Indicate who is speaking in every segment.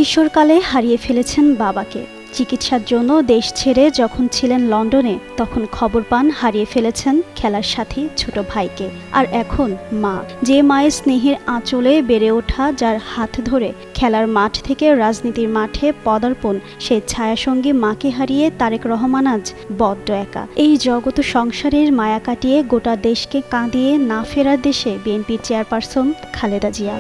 Speaker 1: কিশোরকালে হারিয়ে ফেলেছেন বাবাকে। চিকিৎসার জন্য দেশ ছেড়ে যখন ছিলেন লন্ডনে, তখন খবর পান হারিয়ে ফেলেছেন খেলার সাথী ছোট ভাইকে। আর এখন মা, যে মায়ের স্নেহের আঁচলে বেড়ে ওঠা, যার হাত ধরে খেলার মাঠ থেকে রাজনীতির মাঠে পদার্পণ, সেই ছায়াসঙ্গী মাকে হারিয়ে তারেক রহমান আজ বড্ড একা। এই জগৎ সংসারের মায়া কাটিয়ে গোটা দেশকে কাঁদিয়ে না ফেরার দেশে বিএনপির চেয়ারপারসন খালেদা জিয়া।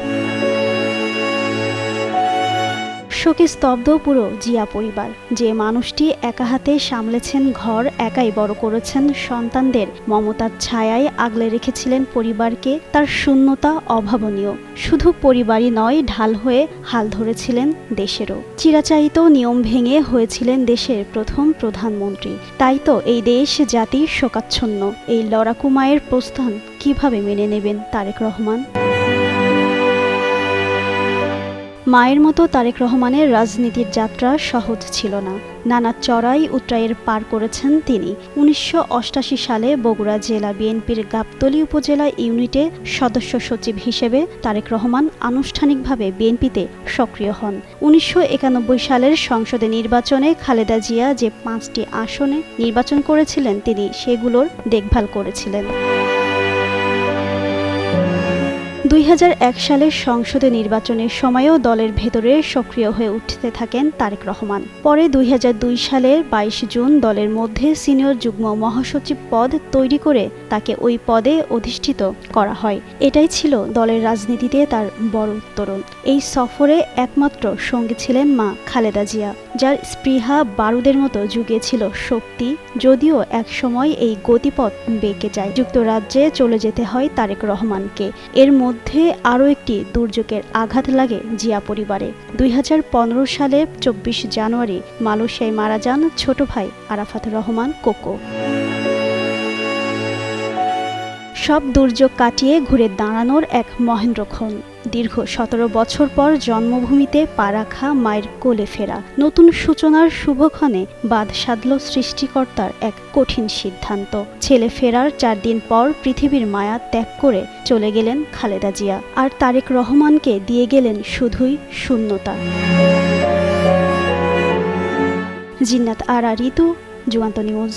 Speaker 1: শোকে স্তব্ধ পুরো জিয়া পরিবার। যে মানুষটি একা হাতে সামলেছেন ঘর, একাই বড় করেছেন সন্তানদের, মমতার ছায়ায় আগলে রেখেছিলেন পরিবারকে, তার শূন্যতা অভাবনীয়। শুধু পরিবারই নয়, ঢাল হয়ে হাল ধরেছিলেন দেশেরও। চিরাচারিত নিয়ম ভেঙে হয়েছিলেন দেশের প্রথম প্রধানমন্ত্রী। তাই তো এই দেশ জাতি শোকাচ্ছন্ন। এই লড়াকু মায়ের প্রস্থান কিভাবে মেনে নেবেন তারেক রহমান? মায়ের মতো তারেক রহমানের রাজনীতির যাত্রা সহজ ছিল না। নানা চড়াই উতরাইয়ের পার করেছেন তিনি। ১৯৮৮ সালে বগুড়া জেলা বিএনপির গাবতলী উপজেলা ইউনিটে সদস্য সচিব হিসেবে তারেক রহমান আনুষ্ঠানিকভাবে বিএনপিতে সক্রিয় হন। ১৯৯১ সালের সংসদে নির্বাচনে খালেদা জিয়া যে ৫টি আসনে নির্বাচন করেছিলেন, তিনি সেগুলোর দেখভাল করেছিলেন। ২০০১ সালের সংসদে নির্বাচনের সময়ও দলের ভেতরে সক্রিয় হয়ে উঠতে থাকেন তারেক রহমান। পরে ২০০২ সালের ২২ জুন দলের মধ্যে সিনিয়র যুগ্ম মহাসচিব পদ তৈরি করে তাকে ওই পদে অধিষ্ঠিত করা হয়। এটাই ছিল দলের রাজনীতিতে তার বড় উত্তরণ। এই সফরে একমাত্র সঙ্গী ছিলেন মা খালেদা জিয়া, যার স্পৃহা বারুদের মতো জুগিয়েছিল শক্তি। যদিও একসময় এই গতিপথ বেঁকে যায়, যুক্তরাজ্যে চলে যেতে হয় তারেক রহমানকে। এর মধ্যে আরও একটি দুর্যোগের আঘাত লাগে জিয়া পরিবারে। ২০১৫ সালে ২৪ জানুয়ারি মালয়েশিয়ায় মারা যান ছোট ভাই আরাফাত রহমান কোকো। সব দুর্যোগ কাটিয়ে ঘুরে দাঁড়ানোর এক মহেন্দ্রক্ষণ। দীর্ঘ ১৭ বছর পর জন্মভূমিতে পা রাখা, মায়ের কোলে ফেরা, নতুন সূচনার শুভক্ষণে বাদ সাধল সৃষ্টিকর্তার এক কঠিন সিদ্ধান্ত। ছেলে ফেরার ৪ দিন পর পৃথিবীর মায়া ত্যাগ করে চলে গেলেন খালেদা জিয়া, আর তারেক রহমানকে দিয়ে গেলেন শুধুই শূন্যতা। জিন্নাত আরা ঋতু, যুগান্ত নিউজ।